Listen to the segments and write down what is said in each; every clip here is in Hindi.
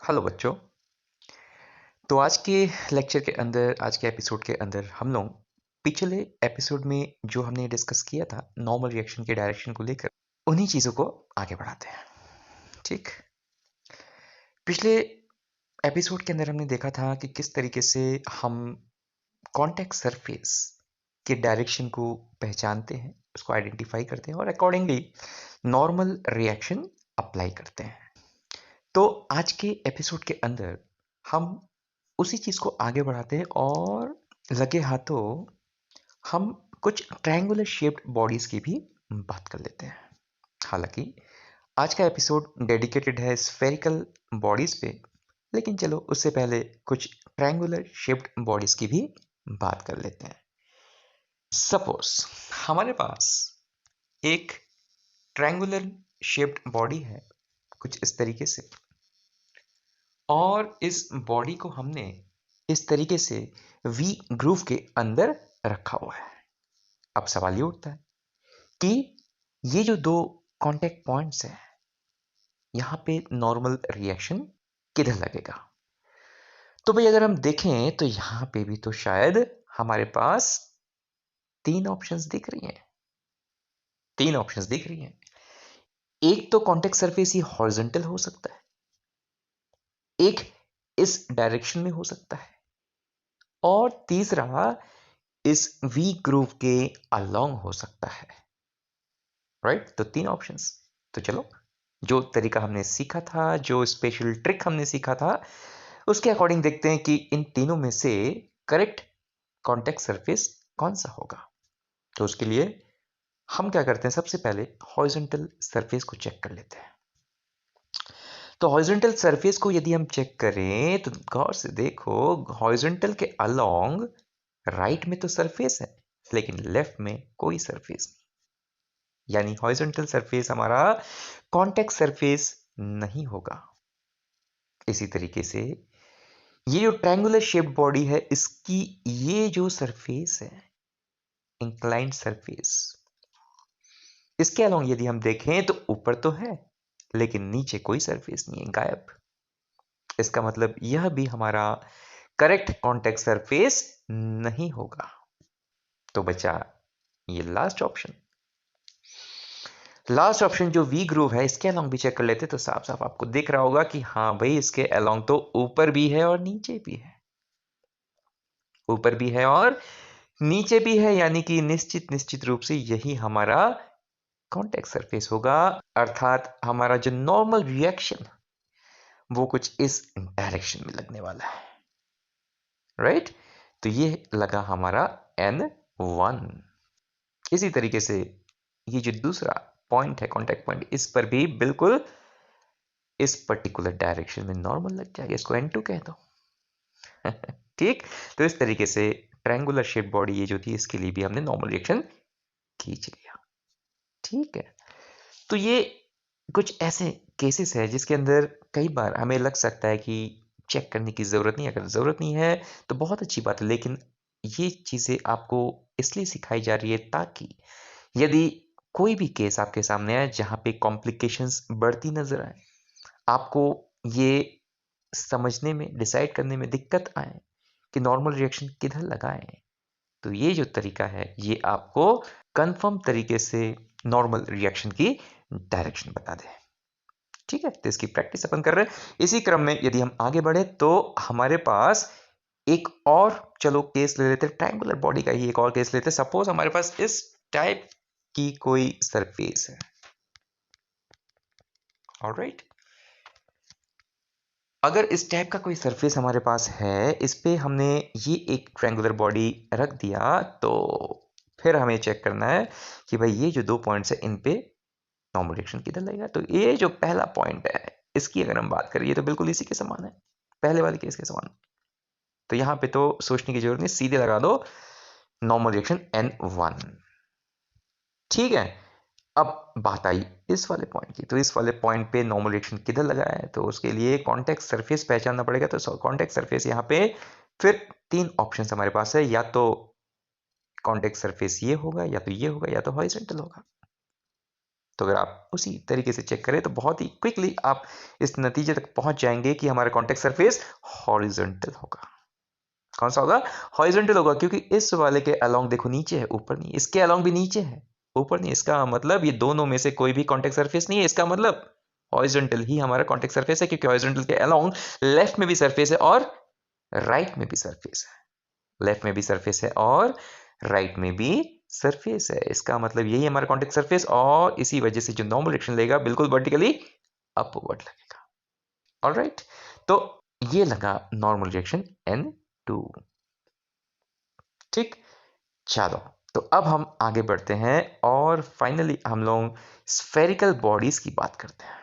हेलो बच्चों। तो आज के लेक्चर के अंदर, आज के एपिसोड के अंदर हम लोग पिछले एपिसोड में जो हमने डिस्कस किया था नॉर्मल रिएक्शन के डायरेक्शन को लेकर, उन्हीं चीज़ों को आगे बढ़ाते हैं। ठीक। पिछले एपिसोड के अंदर हमने देखा था कि किस तरीके से हम कॉन्टैक्ट सरफेस के डायरेक्शन को पहचानते हैं, उसको आइडेंटिफाई करते हैं और अकॉर्डिंगली नॉर्मल रिएक्शन अप्लाई करते हैं। तो आज के एपिसोड के अंदर हम उसी चीज़ को आगे बढ़ाते हैं और लगे हाथों हम कुछ ट्रायंगुलर शेप्ड बॉडीज़ की भी बात कर लेते हैं। हालांकि आज का एपिसोड डेडिकेटेड है स्फेरिकल बॉडीज़ पे, लेकिन चलो उससे पहले कुछ ट्रायंगुलर शेप्ड बॉडीज़ की भी बात कर लेते हैं। सपोज हमारे पास एक ट्रायंगुलर शेप्ड बॉडी है कुछ इस तरीके से, और इस बॉडी को हमने इस तरीके से वी ग्रूव के अंदर रखा हुआ है। अब सवाल ये उठता है कि ये जो दो कांटेक्ट पॉइंट्स हैं, यहां पे नॉर्मल रिएक्शन किधर लगेगा? तो भाई अगर हम देखें तो यहां पे भी तो शायद हमारे पास तीन ऑप्शंस दिख रही हैं। तीन ऑप्शंस दिख रही हैं। एक तो कांटेक्ट सरफेस ये हॉरिजॉन्टल हो सकता है, एक इस डायरेक्शन में हो सकता है, और तीसरा इस वी ग्रूव के अलोंग हो सकता है। राइट? तो तीन ऑप्शंस। तो चलो, जो तरीका हमने सीखा था, जो स्पेशल ट्रिक हमने सीखा था, उसके अकॉर्डिंग देखते हैं कि इन तीनों में से करेक्ट कॉन्टेक्ट सरफेस कौन सा होगा। तो उसके लिए हम क्या करते हैं, सबसे पहले हॉरिजॉन्टल सरफेस को चेक कर लेते हैं। तो हॉरिजॉन्टल सरफेस को यदि हम चेक करें तो गौर से देखो, हॉरिजॉन्टल के अलोंग राइट में तो सरफेस है, लेकिन लेफ्ट में कोई सरफेस नहीं, यानी हॉरिजॉन्टल सरफेस हमारा कॉन्टेक्ट सरफेस नहीं होगा। इसी तरीके से ये जो ट्रायंगुलर शेप्ड बॉडी है, इसकी ये जो सरफेस है, इंक्लाइंड सरफेस, इसके अलोंग यदि हम देखें तो ऊपर तो है लेकिन नीचे कोई सरफेस नहीं है, गायब। इसका मतलब यह भी हमारा करेक्ट कॉन्टेक्ट सरफेस नहीं होगा। तो बचा ये लास्ट ऑप्शन। लास्ट ऑप्शन जो वी ग्रूव है, इसके अलोंग भी चेक कर लेते तो साफ साफ आपको दिख रहा होगा कि हाँ भाई, इसके अलोंग तो ऊपर भी है और नीचे भी है। ऊपर भी है और नीचे भी है, यानी कि निश्चित निश्चित रूप से यही हमारा कॉन्टेक्ट सरफेस होगा। अर्थात हमारा जो नॉर्मल रिएक्शन वो कुछ इस डायरेक्शन में लगने वाला है। राइट? तो ये लगा हमारा N1। इसी तरीके से ये जो दूसरा पॉइंट है, कॉन्टेक्ट पॉइंट, इस पर भी बिल्कुल इस पर्टिकुलर डायरेक्शन में नॉर्मल लग जाएगा। इसको N2 कह दो। ठीक। तो इस तरीके से ट्रायंगुलर शेप बॉडी ये जो थी, इसके लिए भी हमने नॉर्मल रिएक्शन खींच लिया। ठीक है। तो ये कुछ ऐसे केसेस है जिसके अंदर कई बार हमें लग सकता है कि चेक करने की ज़रूरत नहीं है। अगर ज़रूरत नहीं है तो बहुत अच्छी बात है, लेकिन ये चीज़ें आपको इसलिए सिखाई जा रही है ताकि यदि कोई भी केस आपके सामने आए जहाँ पे कॉम्प्लिकेशंस बढ़ती नज़र आए, आपको ये समझने में, डिसाइड करने में दिक्कत आए कि नॉर्मल रिएक्शन किधर लगाएं, तो ये जो तरीका है ये आपको कंफर्म तरीके से नॉर्मल रिएक्शन की डायरेक्शन बता दे। ठीक है, तो इसकी प्रैक्टिस अपन कर रहे हैं। इसी क्रम में यदि हम आगे बढ़े तो हमारे पास एक और, चलो केस ले लेते हैं, ट्रायंगुलर बॉडी का ही एक और केस लेते हैं। सपोज हमारे पास इस टाइप की कोई सरफेस है। ऑलराइट, अगर इस टाइप का कोई सरफेस हमारे पास है, इस पे हमने ये एक ट्रायंगुलर बॉडी रख दिया, तो फिर हमें चेक करना है कि भाई ये जो दो पॉइंट्स है इन पे नॉर्मल रिएक्शन किधर लगेगा। तो ये जो पहला पॉइंट है, इसकी अगर हम बात करें, ये तो बिल्कुल इसी के समान है, पहले वाले केस के समान। तो यहाँ पे तो सोचने की जरूरत नहीं, सीधे लगा दो नॉर्मल रिएक्शन N1। ठीक है। अब बात आई इस वाले पॉइंट की, तो इस वाले पॉइंट पे नॉर्मल रिएक्शन किधर लगा है, तो उसके लिए कॉन्टेक्ट सरफेस पहचानना पड़ेगा। तो कॉन्टेक्ट सरफेस यहाँ पे फिर तीन ऑप्शन हमारे पास है, या तो कॉन्टेक्ट सरफेस ये होगा, या तो ये होगा, या तो हॉरिजॉन्टल होगा। तो अगर आप उसी तरीके से चेक करें तो बहुत ही क्विकली आप इस नतीजे तक पहुंच जाएंगे कि हमारा कॉन्टेक्ट सरफेस हॉरिजॉन्टल होगा। कौन सा होगा? हॉरिजॉन्टल होगा, क्योंकि इस वाले के अलोंग देखो नीचे है, ऊपर नहीं। इसके अलोंग भी नीचे है, ऊपर नहीं। इसका मतलब ये दोनों में से कोई भी कॉन्टेक्ट सरफेस नहीं है। इसका मतलब हॉरिजॉन्टल ही हमारा कॉन्टेक्ट सरफेस है, क्योंकि हॉरिजॉन्टल के अलोंग लेफ्ट में भी सरफेस है और राइट में भी सरफेस है। लेफ्ट में भी सरफेस है और राइट में भी सरफेस है। इसका मतलब यही हमारा कॉन्टेक्ट सरफेस, और इसी वजह से जो नॉर्मल रिएक्शन लेगा बिल्कुल वर्टिकली अपवर्ड लगेगा। ऑलराइट, तो ये लगा नॉर्मल रिएक्शन N2। ठीक, चलो तो अब हम आगे बढ़ते हैं और फाइनली हम लोग स्फेरिकल बॉडीज की बात करते हैं।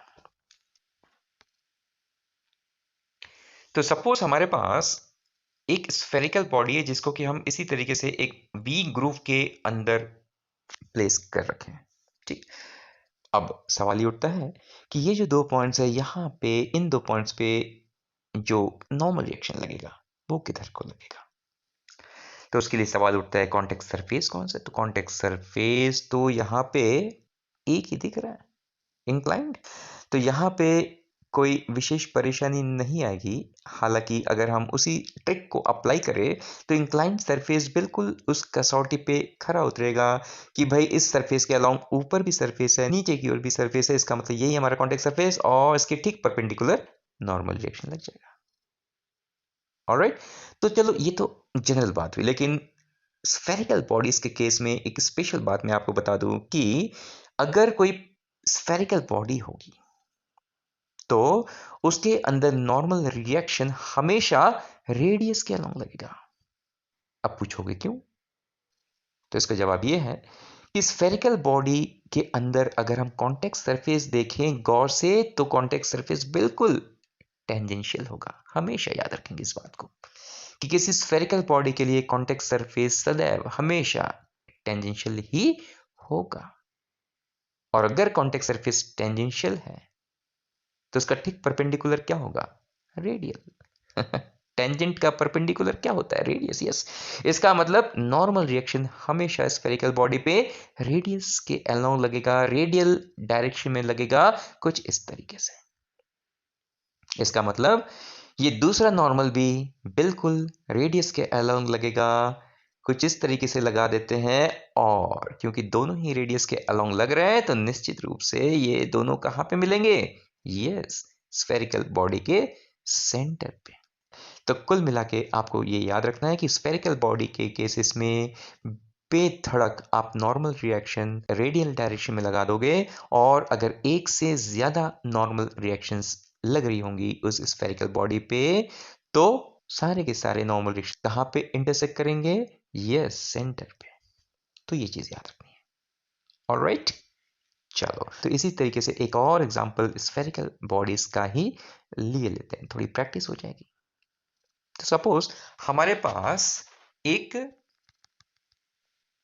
तो सपोज हमारे पास एक स्फेरिकल बॉडी है जिसको कि हम इसी तरीके से एक वी ग्रूव के अंदर प्लेस कर रखे हैं। ठीक, अब सवाल ये उठता है कि ये जो 2 पॉइंट्स है यहाँ पे, इन 2 पॉइंट्स पे जो नॉर्मल रिएक्शन लगेगा वो किधर को लगेगा? तो उसके लिए सवाल उठता है कॉन्टेक्ट सरफेस कौन सा है? तो कॉन्टेक्ट सरफेस तो यहाँ पे एक ही दिख रहा है, इंक्लाइंड। तो यहाँ पे कोई विशेष परेशानी नहीं आएगी। हालांकि अगर हम उसी ट्रिक को अप्लाई करें तो इंक्लाइंड सरफेस बिल्कुल उस कसौटी पे खरा उतरेगा कि भाई इस सरफेस के अलाउंग ऊपर भी सरफेस है, नीचे की ओर भी सरफेस है। इसका मतलब यही हमारा कॉन्टेक्ट सरफेस, और इसके ठीक परपेंडिकुलर नॉर्मल रिएक्शन लग जाएगा। ऑलराइट, तो चलो ये तो जनरल बात हुई, लेकिन स्फेरिकल बॉडीज के केस में एक स्पेशल बात मैं आपको बता दूं कि अगर कोई स्फेरिकल बॉडी होगी तो उसके अंदर नॉर्मल रिएक्शन हमेशा रेडियस के अलोंग लगेगा। अब पूछोगे क्यों? तो इसका जवाब यह है कि स्फेरिकल बॉडी के अंदर अगर हम कॉन्टेक्ट सरफेस देखें गौर से तो कॉन्टेक्ट सरफेस बिल्कुल टेंजेंशियल होगा। हमेशा याद रखेंगे इस बात को कि किसी स्फेरिकल बॉडी के लिए कॉन्टेक्ट सरफेस सदैव हमेशा टेंजेंशियल ही होगा। और अगर कॉन्टेक्ट सरफेस टेंजेंशियल है तो उसका ठीक परपेंडिकुलर क्या होगा? रेडियल। टेंजेंट का परपेंडिकुलर क्या होता है? रेडियस। यस, इसका मतलब नॉर्मल रिएक्शन हमेशा स्फेरिकल बॉडी पे रेडियस के अलोंग लगेगा, रेडियल डायरेक्शन में लगेगा, कुछ इस तरीके से। इसका मतलब ये दूसरा नॉर्मल भी बिल्कुल रेडियस के अलोंग लगेगा, कुछ इस तरीके से लगा देते हैं। और क्योंकि दोनों ही रेडियस के अलोंग लग रहे हैं तो निश्चित रूप से ये दोनों कहां पे मिलेंगे? यस, स्फेरिकल बॉडी के सेंटर पे। तो कुल मिला के आपको ये याद रखना है कि स्फेरिकल बॉडी के केसेस में बेधड़क आप नॉर्मल रिएक्शन रेडियल डायरेक्शन में लगा दोगे, और अगर एक से ज्यादा नॉर्मल रिएक्शंस लग रही होंगी उस स्फेरिकल बॉडी पे तो सारे के सारे नॉर्मल रिएक्शन कहां पे इंटरसेक्ट करेंगे? यस, सेंटर पे। तो ये चीज याद रखनी है। ऑलराइट, चलो तो इसी तरीके से एक और एग्जांपल स्फेरिकल बॉडीज का ही लिए लेते हैं, थोड़ी प्रैक्टिस हो जाएगी। तो सपोज हमारे पास एक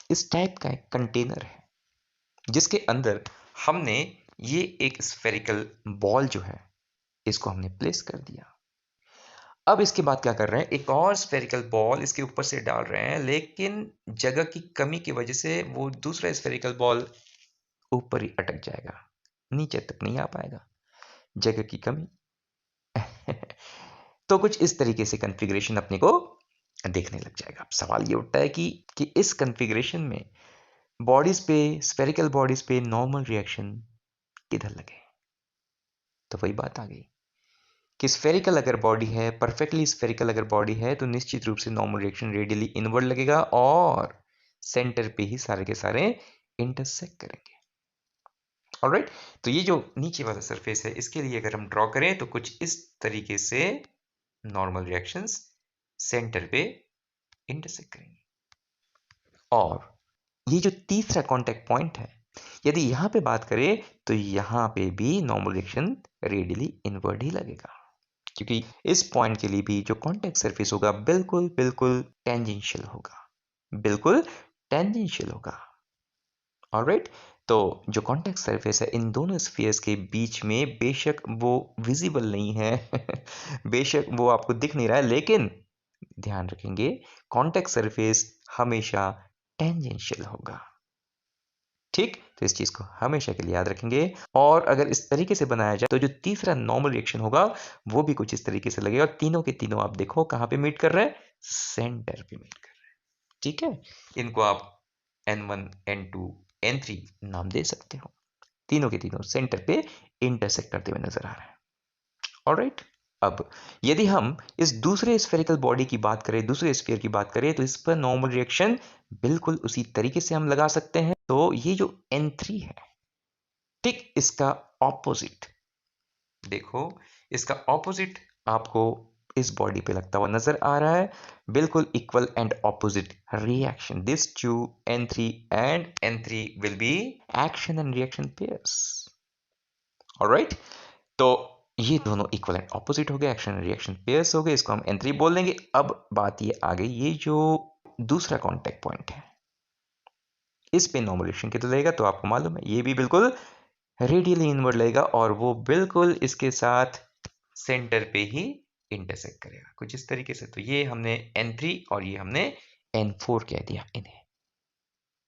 इस टाइप का एक कंटेनर है जिसके अंदर हमने ये एक स्फेरिकल बॉल जो है इसको हमने प्लेस कर दिया। अब इसके बाद क्या कर रहे हैं? एक और स्फेरिकल बॉल इसके ऊपर से डाल रहे हैं, लेकिन जगह की कमी की वजह से वो दूसरा स्फेरिकल बॉल ऊपर ही अटक जाएगा, नीचे तक नहीं आ पाएगा, जगह की कमी। तो कुछ इस तरीके से कॉन्फ़िगरेशन अपने को देखने लग जाएगा। अब सवाल ये उठता है कि इस कॉन्फ़िगरेशन में बॉडीज पे, स्फेरिकल बॉडीज पे नॉर्मल रिएक्शन किधर लगे? तो वही बात आ गई कि स्फेरिकल अगर बॉडी है, परफेक्टली स्फेरिकल अगर बॉडी है तो निश्चित रूप से नॉर्मल रिएक्शन रेडियली इनवर्ड लगेगा और सेंटर पे ही सारे के सारे इंटरसेक्ट करेंगे। ऑलराइट, तो ये जो नीचे वाला सरफेस है इसके लिए अगर हम ड्रॉ करें तो कुछ इस तरीके से नॉर्मल रिएक्शंस सेंटर पे इंटरसेक्ट करेंगे। और ये जो तीसरा कांटेक्ट पॉइंट है, यदि यहां पे बात करें तो यहां पे भी नॉर्मल रिएक्शन रेडियली इनवर्ड ही लगेगा, क्योंकि इस पॉइंट के लिए भी जो कांटेक्ट सरफेस होगा बिल्कुल बिल्कुल टेंजेंशियल होगा, बिल्कुल टेंजेंशियल होगा। ऑलराइट, तो जो कांटेक्ट सरफेस है इन दोनों स्फीयर्स के बीच में, बेशक वो विजिबल नहीं है बेशक वो आपको दिख नहीं रहा है, लेकिन ध्यान रखेंगे कांटेक्ट सरफेस हमेशा टेंजेंशियल होगा। ठीक, तो इस चीज को हमेशा के लिए याद रखेंगे। और अगर इस तरीके से बनाया जाए तो जो तीसरा नॉर्मल रिएक्शन होगा वो भी कुछ इस तरीके से लगेगा, और तीनों के तीनों आप देखो कहां पे मीट कर रहे हैं, सेंटर पे मीट कर रहे हैं। ठीक है, इनको आप N1, N2, N3 नाम दे सकते हो। तीनों के तीनों सेंटर पे इंटरसेक्ट करते हुए नजर आ रहे हैं। ऑलराइट, अब यदि हम इस दूसरे स्फेरिकल बॉडी की बात करें, दूसरे स्फीयर की बात करें, तो इस पर नॉर्मल रिएक्शन बिल्कुल उसी तरीके से हम लगा सकते हैं। तो ये जो N3 है, ठीक इसका ऑपोजिट देखो, इसका ऑपोजिट आपको इस बॉडी पे लगता हुआ नजर आ रहा है, बिल्कुल equal and opposite reaction. This to N3 and N3 will be action and reaction pairs. Alright, तो ये दोनों इक्वल एंड ऑपोजिट हो गए, एक्शन एंड रिएक्शन पेयर्स हो गए, इसको हम N3 बोल देंगे। अब बात ये आ गई, ये जो दूसरा कांटेक्ट पॉइंट है, इस पे नॉर्मल रिएक्शन कितना लगेगा, तो आपको मालूम है ये भी बिल्कुल रेडियली इनवर्ड लगेगा, और वो बिल्कुल इसके साथ सेंटर पे ही इंटरसेक्ट करेगा, कुछ इस तरीके से। तो ये हमने N3 और ये हमने N4 कह दिया इन्हें।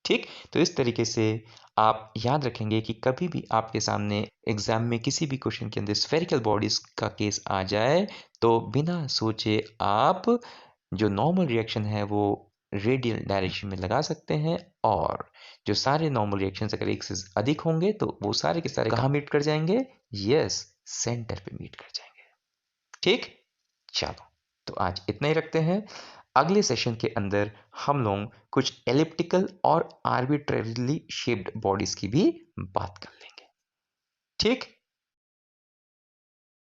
ठीक, तो इस तरीके से आप याद रखेंगे कि कभी भी आपके सामने एग्जाम में किसी भी क्वेश्चन के अंदर स्फेरिकल बॉडीज का केस आ जाए, तो बिना सोचे आप जो नॉर्मल रिएक्शन है वो रेडियल डायरेक्शन में लगा सकते हैं, और जो सारे नॉर्मल रिएक्शन अगर एक से अधिक होंगे तो वो सारे के सारे कहाँ मीट कर जाएंगे, यस, सेंटर पे मीट कर जाएंगे। ठीक, चलो, तो आज इतना ही रखते हैं। अगले सेशन के अंदर हम लोग कुछ एलिप्टिकल और आर्बिट्रेरीली शेप्ड बॉडीज की भी बात कर लेंगे। ठीक।